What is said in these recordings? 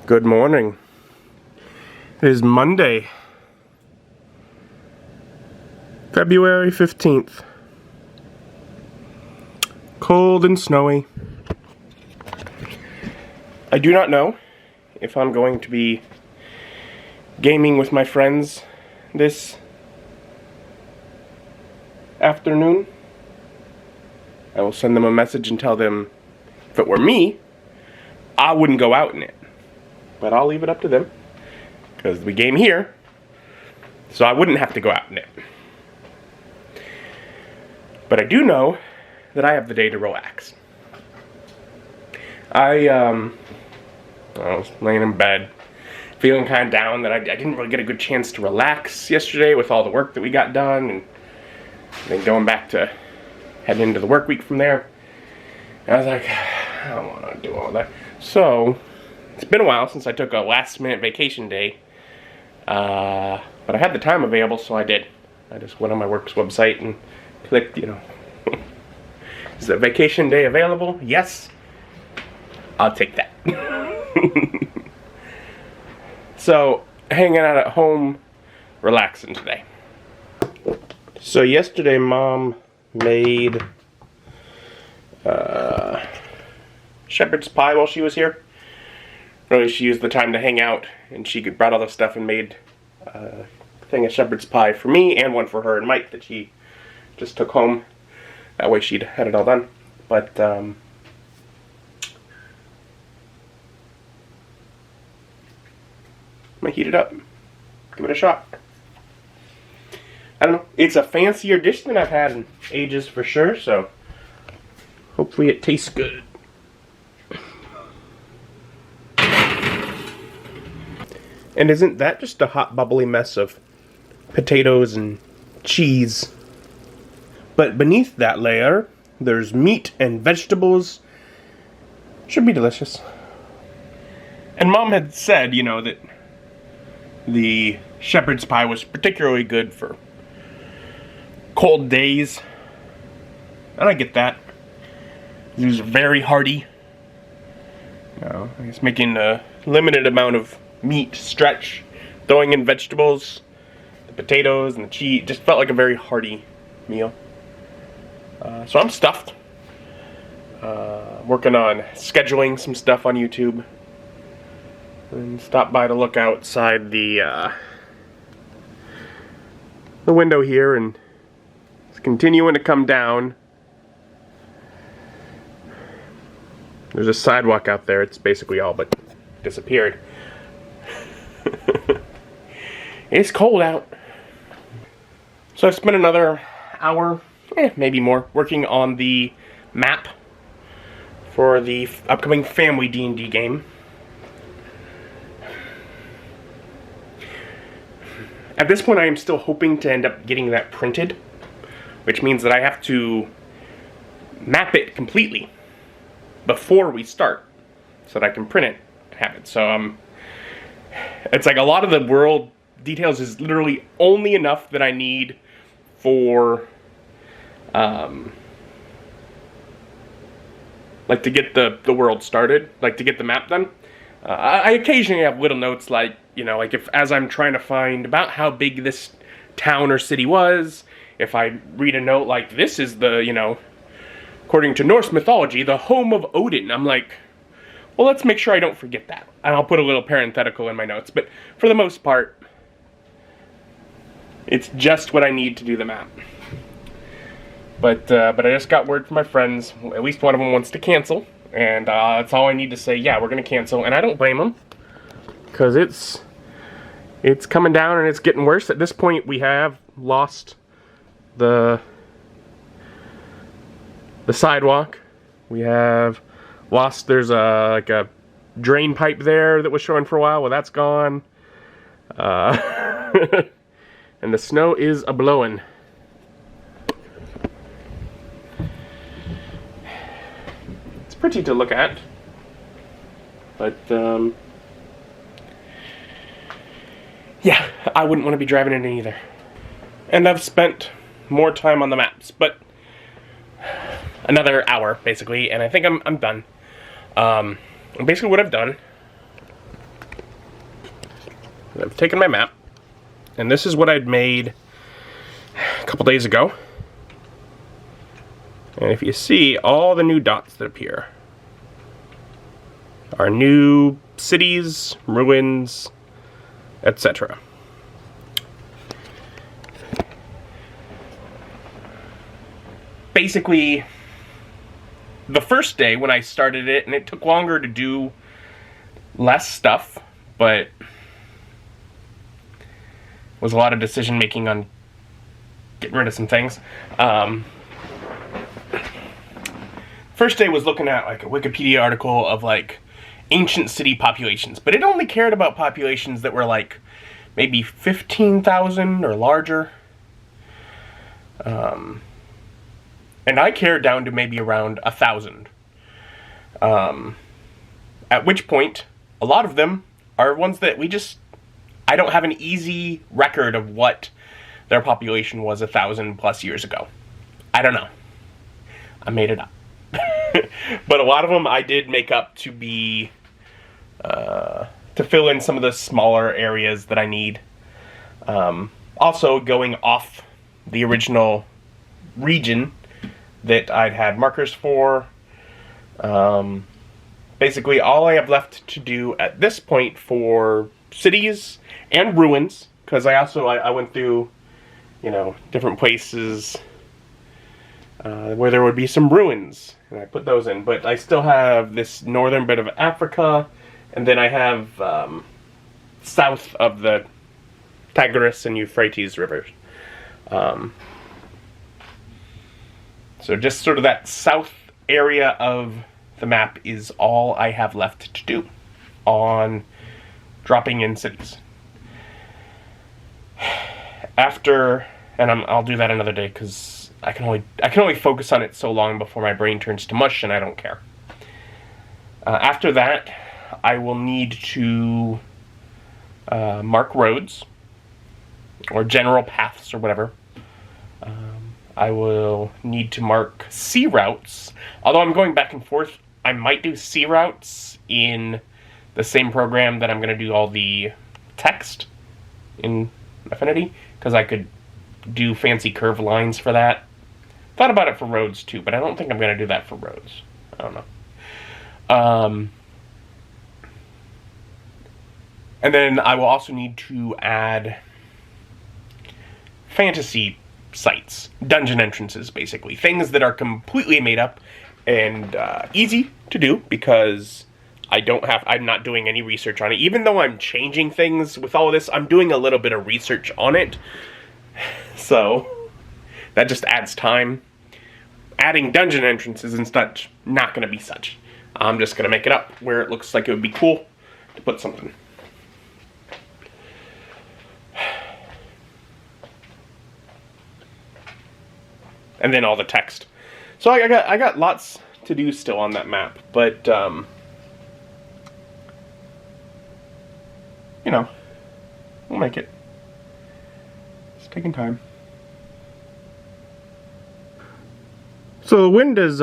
Good morning. It is Monday, February 15th. Cold and snowy. I do not know if I'm going to be gaming with my friends this afternoon. I will send them a message and tell them if it were me, I wouldn't go out in it. But I'll leave it up to them, because we game here, so I wouldn't have to go out in it. But I do know that I have the day to relax. I was laying in bed, feeling kind of down that I didn't really get a good chance to relax yesterday with all the work that we got done, and then going back to heading into the work week from there. And I was like, I don't want to do all that. So it's been a while since I took a last-minute vacation day, but I had the time available, so I did. I just went on my work's website and clicked, is the vacation day available? Yes. I'll take that. So, hanging out at home, relaxing today. So yesterday, Mom made shepherd's pie while she was here. Really, she used the time to hang out, and she brought all the stuff and made a thing of shepherd's pie for me, and one for her and Mike that she just took home. That way she'd had it all done. But, I'm gonna heat it up. Give it a shot. I don't know. It's a fancier dish than I've had in ages for sure, so hopefully it tastes good. And isn't that just a hot, bubbly mess of potatoes and cheese? But beneath that layer, there's meat and vegetables. Should be delicious. And Mom had said, that the shepherd's pie was particularly good for cold days. And I get that. It was very hearty. I guess making a limited amount of meat stretch, throwing in vegetables, the potatoes and the cheese, just felt like a very hearty meal. So I'm stuffed. Working on scheduling some stuff on YouTube. And stop by to look outside the window here, and it's continuing to come down. There's a sidewalk out there. It's basically all but disappeared. It's cold out. So I've spent another hour, maybe more, working on the map for the upcoming family D&D game. At this point, I am still hoping to end up getting that printed, which means that I have to map it completely before we start so that I can print it and have it. So it's like a lot of the world details is literally only enough that I need for like to get the world started, like to get the map done. I occasionally have little notes like, like if as I'm trying to find about how big this town or city was, if I read a note like this is the, according to Norse mythology, the home of Odin, I'm like, well, let's make sure I don't forget that. And I'll put a little parenthetical in my notes, but for the most part, it's just what I need to do the map. But I just got word from my friends, at least one of them wants to cancel, and that's all I need to say, yeah, we're going to cancel, and I don't blame them, because it's coming down and it's getting worse. At this point, we have lost the sidewalk. We have lost, there's like a drain pipe there that was showing for a while. Well, that's gone. And the snow is a-blowing. It's pretty to look at. But, yeah, I wouldn't want to be driving in it either. And I've spent more time on the maps, but another hour, basically, and I think I'm done. Basically what I've done I've taken my map, and this is what I'd made a couple days ago. And if you see, all the new dots that appear are new cities, ruins, etc. Basically, the first day when I started it, and it took longer to do less stuff, but was a lot of decision making on getting rid of some things. First day was looking at like a Wikipedia article of like ancient city populations, but it only cared about populations that were like maybe 15,000 or larger. And I cared down to maybe around 1,000. At which point, a lot of them are ones that I don't have an easy record of what their population was 1,000 plus years ago. I don't know. I made it up. But a lot of them I did make up to be, to fill in some of the smaller areas that I need. Also going off the original region that I'd had markers for. Basically all I have left to do at this point for cities and ruins, because I went through, you know, different places where there would be some ruins, and I put those in. But I still have this northern bit of Africa, and then I have south of the Tigris and Euphrates rivers. So just sort of that south area of the map is all I have left to do on dropping in cities. After, and I'll do that another day because I can only focus on it so long before my brain turns to mush, and I don't care. After that, I will need to mark roads or general paths or whatever. I will need to mark sea routes. Although I'm going back and forth, I might do sea routes in the same program that I'm going to do all the text in Affinity, because I could do fancy curved lines for that. Thought about it for roads too, but I don't think I'm going to do that for roads. I don't know. And then I will also need to add fantasy sites, dungeon entrances, basically. Things that are completely made up and easy to do, because I'm not doing any research on it. Even though I'm changing things with all of this, I'm doing a little bit of research on it. So that just adds time. Adding dungeon entrances and such, not going to be such. I'm just going to make it up where it looks like it would be cool to put something. And then all the text. So I got lots to do still on that map, but you know, we'll make it. It's taking time. So the wind has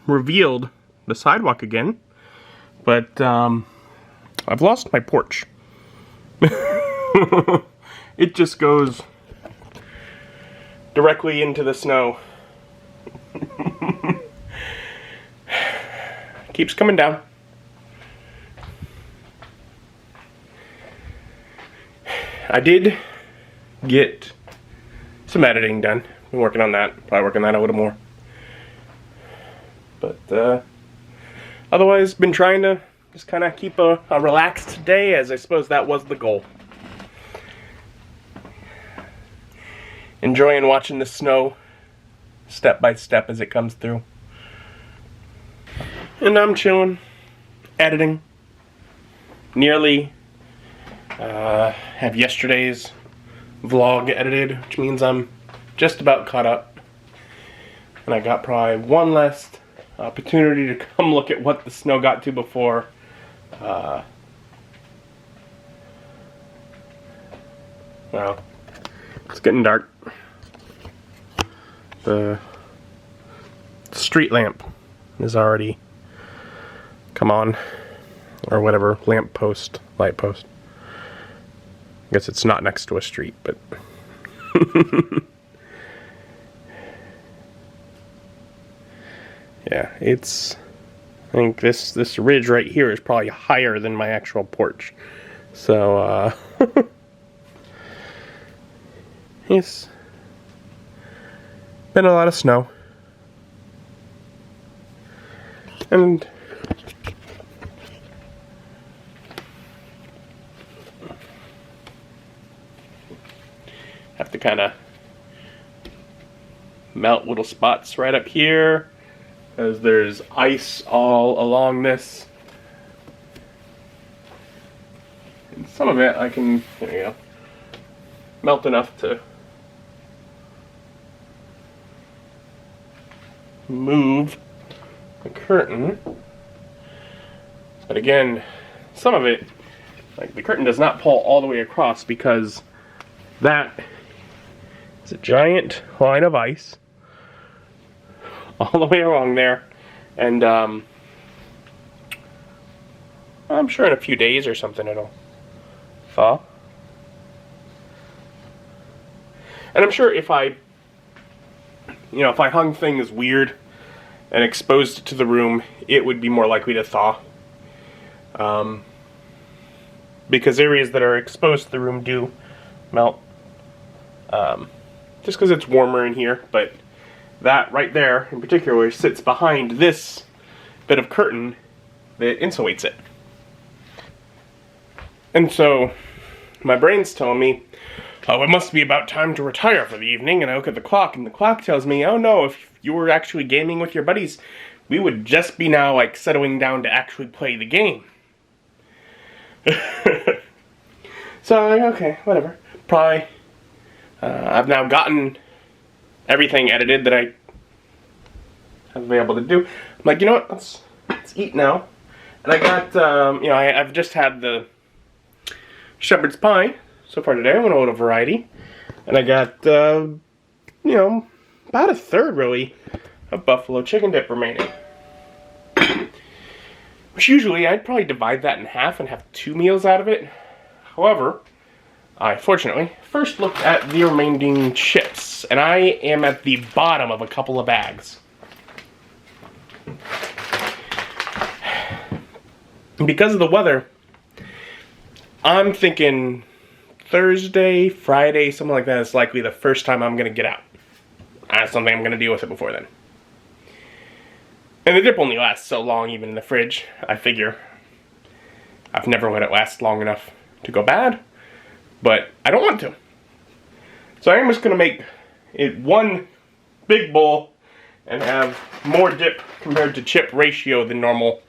revealed the sidewalk again, but I've lost my porch. It just goes directly into the snow. Keeps coming down. I did get some editing done. Been working on that. Probably working on that a little more. But otherwise, been trying to just kind of keep a relaxed day, as I suppose that was the goal. Enjoying watching the snow step by step as it comes through. And I'm chilling, editing. Nearly have yesterday's vlog edited, which means I'm just about caught up. And I got probably one last opportunity to come look at what the snow got to before well, it's getting dark. The street lamp is already come on, or whatever, lamp post, light post. I guess it's not next to a street, but... yeah, it's... I think this ridge right here is probably higher than my actual porch. So, it's been a lot of snow. And have to kind of melt little spots right up here, as there's ice all along this. And some of it I can, there you go, melt enough to move the curtain. But again, some of it, like the curtain does not pull all the way across because that is a giant line of ice all the way along there. And I'm sure in a few days or something it'll thaw. And I'm sure if I hung things weird and exposed it to the room, it would be more likely to thaw. Because areas that are exposed to the room do melt. Just because it's warmer in here, but that right there in particular sits behind this bit of curtain that insulates it. And so my brain's telling me, oh, it must be about time to retire for the evening, and I look at the clock, and the clock tells me, oh no, if you were actually gaming with your buddies, we would just be now, like, settling down to actually play the game. So I'm like, okay, whatever. Probably, I've now gotten everything edited that I have been able to do. I'm like, you know what, let's eat now. And I got, I've just had the shepherd's pie so far today. I went a little variety. And I got, about a third, really, of buffalo chicken dip remaining. Which usually I'd probably divide that in half and have 2 meals out of it. However, I fortunately first looked at the remaining chips, and I am at the bottom of a couple of bags. And because of the weather, I'm thinking Thursday, Friday, something like that is likely the first time I'm going to get out. That's something I'm going to deal with it before then. And the dip only lasts so long, even in the fridge. I figure I've never let it last long enough to go bad, but I don't want to. So I'm just going to make it one big bowl and have more dip compared to chip ratio than normal.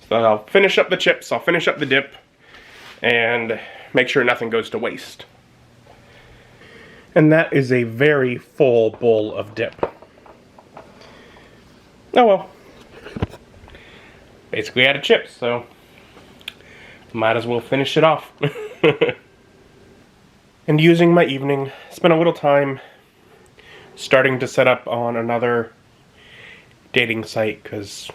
So I'll finish up the chips, I'll finish up the dip, and make sure nothing goes to waste. And that is a very full bowl of dip. Oh well. Basically out of chips, so might as well finish it off. And using my evening, spent a little time starting to set up on another dating site, because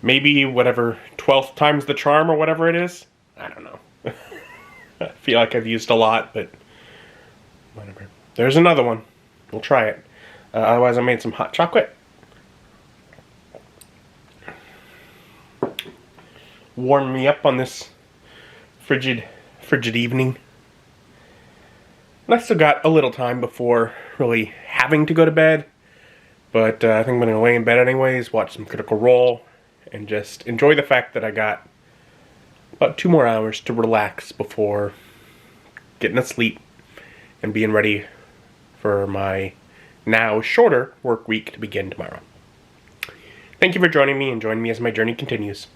maybe whatever 12th time's the charm or whatever it is. I don't know. I feel like I've used a lot, but whatever. There's another one. We'll try it. Otherwise I made some hot chocolate. Warm me up on this frigid evening. And I still got a little time before really having to go to bed. But I think I'm going to lay in bed anyways, watch some Critical Role, and just enjoy the fact that I got about 2 more hours to relax before getting to sleep and being ready for my now shorter work week to begin tomorrow. Thank you for joining me, and join me as my journey continues.